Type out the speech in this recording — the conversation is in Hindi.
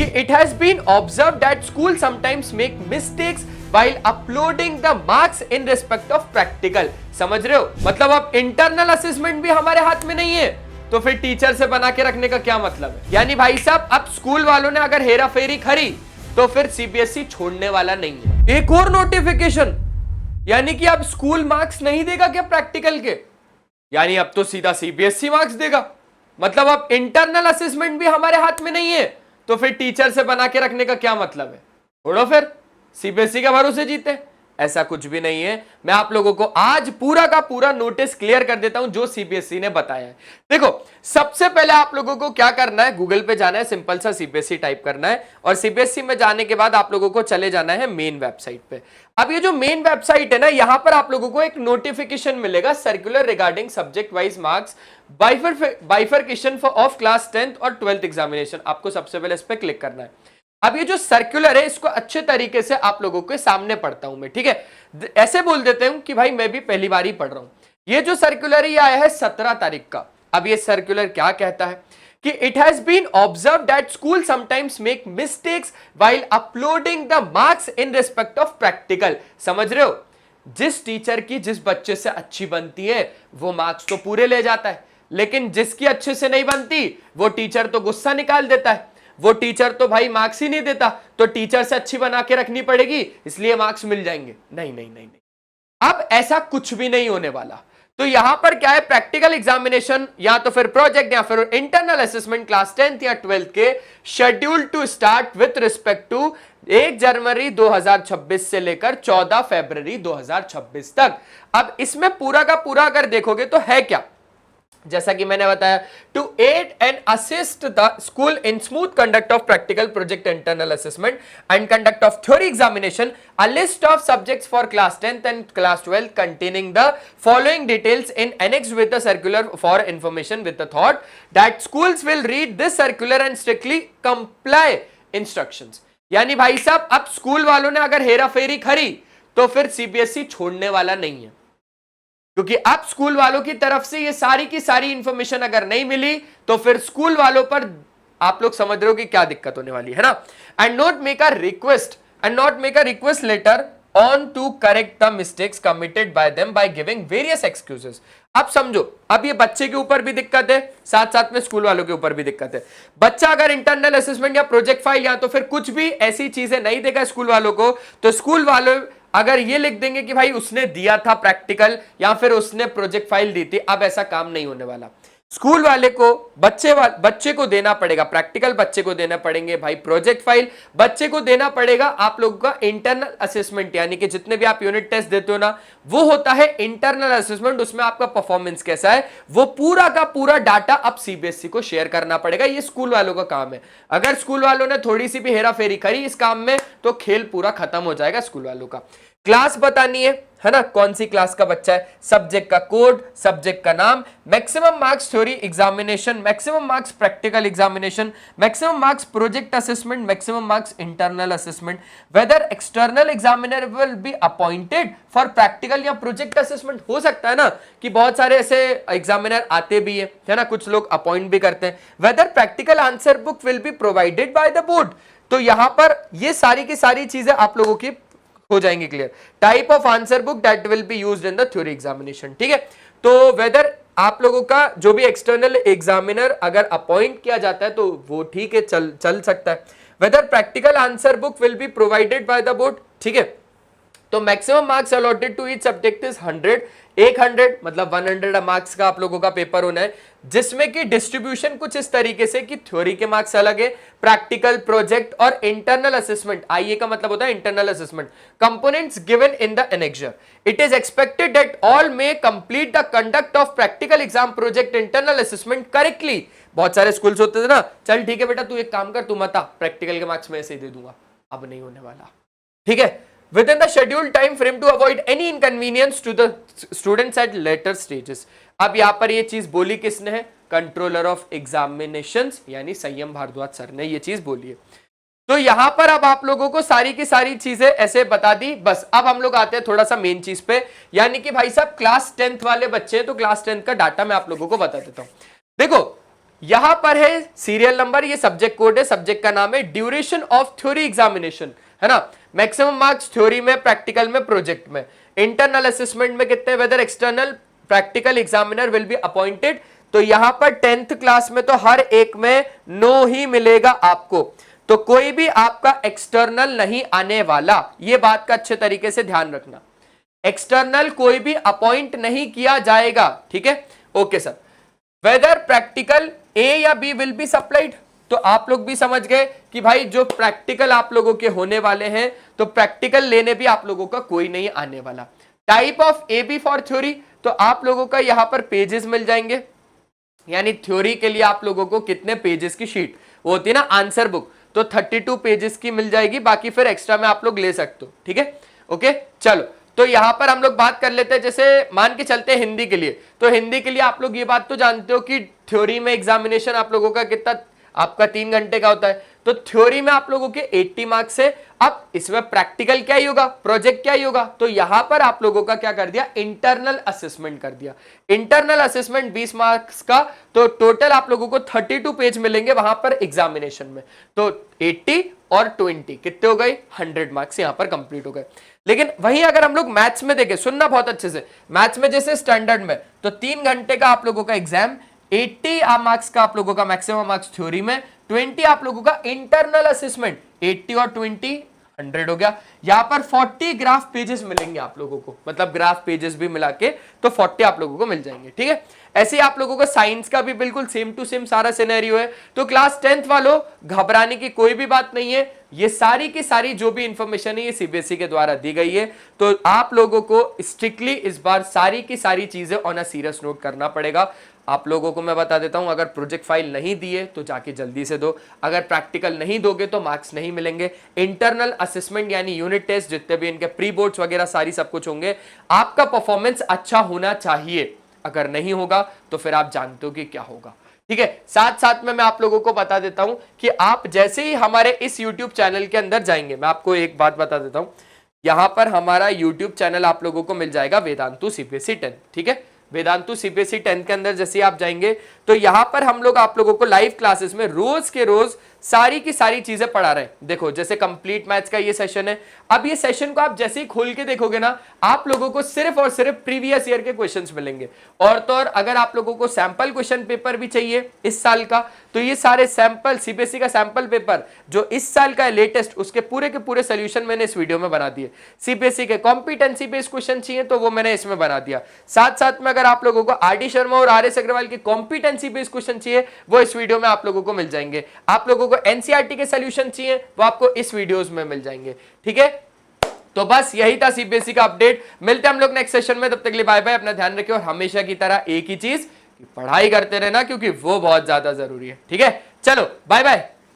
कि it has been observe that school sometimes make mistakes while uploading the marks in respect of practical। समझ रहे हो? मतलब अब इंटरनल असेसमेंट भी हमारे हाथ में नहीं है, तो फिर टीचर से बना के रखने का क्या मतलब है? यानी भाई साहब अब स्कूल वालों ने अगर हेरा फेरी करी तो फिर सीबीएसई छोड़ने वाला नहीं है। एक और नोटिफिकेशन, यानी कि अब स्कूल मार्क्स नहीं देगा क्या प्रैक्टिकल के, यानी अब तो सीधा सीबीएसई मार्क्स देगा। मतलब अब इंटरनल असेसमेंट भी हमारे हाथ में नहीं है, तो फिर टीचर से बना के रखने का क्या मतलब है? छोड़ो फिर सीबीएसई के भरोसे जीते, ऐसा कुछ भी नहीं है। मैं आप लोगों को आज पूरा का पूरा नोटिस क्लियर कर देता हूं जो सीबीएसई ने बताया है। देखो सबसे पहले आप लोगों को क्या करना है, गूगल पे जाना है, सिंपल सा सीबीएसई टाइप करना है और सीबीएसई में जाने के बाद आप लोगों को चले जाना है मेन वेबसाइट पे। अब ये जो मेन वेबसाइट है ना, यहां पर आप लोगों को एक नोटिफिकेशन मिलेगा, circular regarding subject wise marks bifurcation of class 10th और 12th एग्जामिनेशन। आपको सबसे पहले इस पर क्लिक करना है। अब ये जो सर्कुलर है इसको अच्छे तरीके से आप लोगों के सामने पढ़ता हूं मैं, ठीक है? ऐसे बोल देते हूं कि भाई मैं भी पहली बार ही पढ़ रहा हूं। ये जो सर्कुलर है ये आया है 17 तारीख का। अब ये सर्कुलर क्या कहता है कि it has been observe that school sometimes make mistakes while uploading the marks in respect of practical. समझ रहे हो? जिस टीचर की जिस बच्चे से अच्छी बनती है वो मार्क्स तो पूरे ले जाता है, लेकिन जिसकी अच्छे से नहीं बनती वो टीचर तो गुस्सा निकाल देता है, वो टीचर तो भाई मार्क्स ही नहीं देता, तो टीचर से अच्छी बना के रखनी पड़ेगी इसलिए मार्क्स मिल जाएंगे। नहीं नहीं नहीं नहीं, अब ऐसा कुछ भी नहीं होने वाला। तो यहां पर क्या है, प्रैक्टिकल एग्जामिनेशन या तो फिर प्रोजेक्ट या फिर इंटरनल असेसमेंट क्लास 10th या 12th के schedule to start with respect to 1 January 2026 से लेकर 14 फरवरी 2026 तक। अब इसमें पूरा का पूरा अगर देखोगे तो है क्या, जैसा कि मैंने बताया, to aid and assist the school in smooth conduct of practical project internal assessment and conduct of theory examination, a list of subjects for class 10th and class 12th containing the following details in annex with the circular for information with the thought that schools will read this circular and strictly comply instructions. यानी भाई साहब अब स्कूल वालों ने अगर हेरा फेरी करी तो फिर सीबीएसई छोड़ने वाला नहीं है, क्योंकि अब स्कूल वालों की तरफ से ये सारी की सारी इंफॉर्मेशन अगर नहीं मिली तो फिर स्कूल वालों पर आप लोग समझ रहे हो कि क्या दिक्कत होने वाली है ना। And not make a request letter on to correct the mistakes committed by them by giving various excuses. अब समझो, अब ये बच्चे के ऊपर भी दिक्कत है, साथ साथ में स्कूल वालों के ऊपर भी दिक्कत है। बच्चा अगर इंटरनल असेसमेंट या प्रोजेक्ट फाइल या तो फिर कुछ भी ऐसी चीजें नहीं देगा स्कूल वालों को, तो स्कूल वालों अगर ये लिख देंगे कि भाई उसने दिया था प्रैक्टिकल या फिर उसने प्रोजेक्ट फाइल दी थी, अब ऐसा काम नहीं होने वाला। स्कूल वाले को बच्चे को देना पड़ेगा प्रैक्टिकल, बच्चे को देना पड़ेंगे भाई प्रोजेक्ट फाइल, बच्चे को देना पड़ेगा आप लोगों का इंटरनल असेसमेंट, यानी कि जितने भी आप यूनिट टेस्ट देते हो ना वो होता है इंटरनल असेसमेंट, उसमें आपका परफॉर्मेंस कैसा है वो पूरा का पूरा डाटा अब सीबीएसई को शेयर करना पड़ेगा। ये स्कूल वालों का काम है। अगर स्कूल वालों ने थोड़ी सी भी हेरा फेरी करी इस काम में तो खेल पूरा खत्म हो जाएगा स्कूल वालों का। क्लास बतानी है ना, कौन सी क्लास का बच्चा है, सब्जेक्ट का कोड, सब्जेक्ट का नाम, maximum marks theory examination, maximum marks practical examination, maximum marks project assessment, maximum marks internal assessment, whether external examiner will be appointed for practical या प्रोजेक्ट असेसमेंट। हो सकता है ना कि बहुत सारे ऐसे एग्जामिनर आते भी है ना, कुछ लोग अपॉइंट भी करते हैं। Whether practical answer book will be provided by the board. तो यहां पर ये सारी की सारी चीजें आप लोगों की हो जाएंगे clear. Type of answer book that will be used in the theory examination, ठीक है। तो वेदर आप लोगों का जो भी एक्सटर्नल एग्जामिनर अगर अपॉइंट किया जाता है तो वो ठीक है, चल सकता है। Whether practical answer book will be provided by the board, ठीक है। तो maximum marks allotted to each subject is 100 मतलब 100 मार्क्स का आप लोगों का पेपर होना है, जिसमें कि डिस्ट्रीब्यूशन कुछ इस तरीके से कि थ्योरी के मार्क्स अलग है, प्रैक्टिकल, प्रोजेक्ट और इंटरनल असेसमेंट, आईए का मतलब होता है internal assessment, components given in the annexure. It is expected that all may complete the conduct of practical exam, project, internal assessment correctly. बहुत सारे स्कूल्स होते थे ना, चल ठीक है बेटा तू एक काम कर, तू मत आ, प्रैक्टिकल के मार्क्स मैं ऐसे ही दे दूंगा, अब नहीं होने वाला, ठीक है। Within the scheduled time frame to avoid any inconvenience to the students at later stages। अब यहां पर ये चीज बोली किसने है, कंट्रोलर ऑफ एग्जामिनेशंस यानी संयम भारद्वाज सर ने ये चीज बोली है। तो यहां पर अब आप लोगों को सारी की सारी चीजें ऐसे बता दी। बस अब हम लोग आते हैं थोड़ा सा मेन चीज पे, यानी कि भाई साहब क्लास 10th वाले बच्चे हैं तो क्लास 10th का डाटा मैं आप लोगों को बता देता हूं। देखो यहां पर है सीरियल नंबर, ये सब्जेक्ट कोड है, सब्जेक्ट का नाम है ड्यूरेशन ऑफ थ्योरी एग्जामिनेशन, है ना। मैक्सिमम मार्क्स थ्योरी में, प्रैक्टिकल में, प्रोजेक्ट में। इंटरनल असेसमेंट में कितने, whether external practical examiner will be appointed. तो यहां पर 10th क्लास में तो हर एक में नो ही मिलेगा आपको, तो कोई भी आपका एक्सटर्नल नहीं आने वाला, ये बात का अच्छे तरीके से ध्यान रखना। एक्सटर्नल कोई भी अपॉइंट नहीं किया जाएगा, ठीक है। ओके सर, वेदर प्रैक्टिकल ए या बी विल बी सप्लाइड, तो आप लोग भी समझ गए कि भाई जो प्रैक्टिकल आप लोगों के होने वाले हैं, तो प्रैक्टिकल लेने भी आप लोगों का कोई नहीं आने वाला। Type of A B for theory, तो आप लोगों का यहां पर पेजेस मिल जाएंगे, यानी थ्योरी के लिए आप लोगों को कितने पेजेस की शीट, वो होती है ना आंसर बुक, तो 32 पेजेस की मिल जाएगी, बाकी फिर एक्स्ट्रा में आप लोग ले सकते हो, ठीक है। ओके चलो, तो यहां पर हम लोग बात कर लेते हैं, जैसे मान के चलते हैं हिंदी के लिए, तो हिंदी के लिए आप लोग ये बात तो जानते हो कि थ्योरी में एग्जामिनेशन आप लोगों का कितना, आपका 3 घंटे का होता है, तो थ्योरी में आप लोगों के 80 मार्क्स है। अब इसमें प्रैक्टिकल क्या ही होगा, प्रोजेक्ट क्या ही होगा, तो यहां पर आप लोगों का क्या कर दिया, इंटरनल असेसमेंट कर दिया। इंटरनल असेसमेंट 20 मार्क्स का, तो टोटल आप लोगों को 32 पेज मिलेंगे वहां पर एग्जामिनेशन में, तो 80 और 20 कितने हो गए, 100 मार्क्स यहां पर कंप्लीट हो गए। लेकिन वहीं अगर हम लोग मैथ्स में देखें, सुनना बहुत अच्छे से, मैथ्स में जैसे स्टैंडर्ड में तो 3 घंटे का आप लोगों का एग्जाम, 80 मार्क्स का आप लोगों का मैक्सिमम मार्क्स थ्योरी में, 20 आप लोगों का इंटरनल असेसमेंट, 80 और 20 100 हो गया। यहां पर 40 ग्राफ पेजेस मिलेंगे आप लोगों को, मतलब ग्राफ पेजेस भी मिला के तो 40 आप लोगों को मिल जाएंगे, ठीक है। ऐसे ही आप लोगों का साइंस का भी बिल्कुल सेम टू सेम सारा सिनेरियो है। तो क्लास 10th वालों, घबराने की कोई भी बात नहीं है, ये सारी की सारी जो भी इंफॉर्मेशन है ये सीबीएसई के द्वारा दी गई है, तो आप लोगों को स्ट्रिक्टली इस बार सारी की सारी चीजें ऑन अ सीरियस नोट करना पड़ेगा। आप लोगों को मैं बता देता हूं, अगर प्रोजेक्ट फाइल नहीं दिए तो जाके जल्दी से दो, अगर प्रैक्टिकल नहीं दोगे तो मार्क्स नहीं मिलेंगे। इंटरनल असेसमेंट यानी यूनिट टेस्ट, जितने भी इनके प्री बोर्ड्स वगैरह सारी सब कुछ होंगे, आपका परफॉर्मेंस अच्छा होना चाहिए, अगर नहीं होगा तो फिर आप जानते हो कि क्या होगा, ठीक है। साथ साथ में मैं आप लोगों को बता देता हूं कि आप जैसे ही हमारे इस YouTube चैनल के अंदर जाएंगे, मैं आपको एक बात बता देता हूं, यहां पर हमारा YouTube चैनल आप लोगों को मिल जाएगा वेदांतु सीबीएसई 10, ठीक है। वेदांतु सीबीएसई 10 के अंदर जैसे आप जाएंगे तो यहां पर हम लोग आप लोगों को लाइव क्लासेस में रोज के रोज सारी की सारी चीजें पढ़ा रहे हैं। देखो जैसे कंप्लीट मैथ्स का ये सेशन है, अब ये सेशन को आप जैसे ही खोल के देखोगे ना, आप लोगों को सिर्फ और सिर्फ प्रीवियस ईयर के क्वेश्चंस मिलेंगे। और तो और अगर आप लोगों को सैंपल क्वेश्चन पेपर भी चाहिए इस साल का, तो ये सारे सैंपल, सीबीएसई का सैंपल पेपर जो इस साल का है लेटेस्ट, उसके पूरे के पूरे सोल्यूशन मैंने इस वीडियो में बना दिए। सीबीएसई के कॉम्पिटेंसी बेस्ड क्वेश्चन चाहिए तो वो मैंने इसमें बना दिया। साथ साथ में अगर आप लोगों को आर डी शर्मा और आर एस अग्रवाल के कॉम्पिटेंसी बेस्ड क्वेश्चन चाहिए, वो इस वीडियो में आप लोगों को मिल जाएंगे। आप लोगों को एनसीईआरटी के सॉल्यूशन चाहिए, वो आपको इस वीडियोस में मिल जाएंगे, ठीक है। तो बस यही था सीबीएसई का अपडेट। मिलते हैं हम लोग नेक्स्ट सेशन में, तब तक के लिए बाय बाय, अपना ध्यान रखिए और हमेशा की तरह एक ही चीज, पढ़ाई करते रहना, क्योंकि वो बहुत ज्यादा जरूरी है, ठीक है। चलो बाय बाय।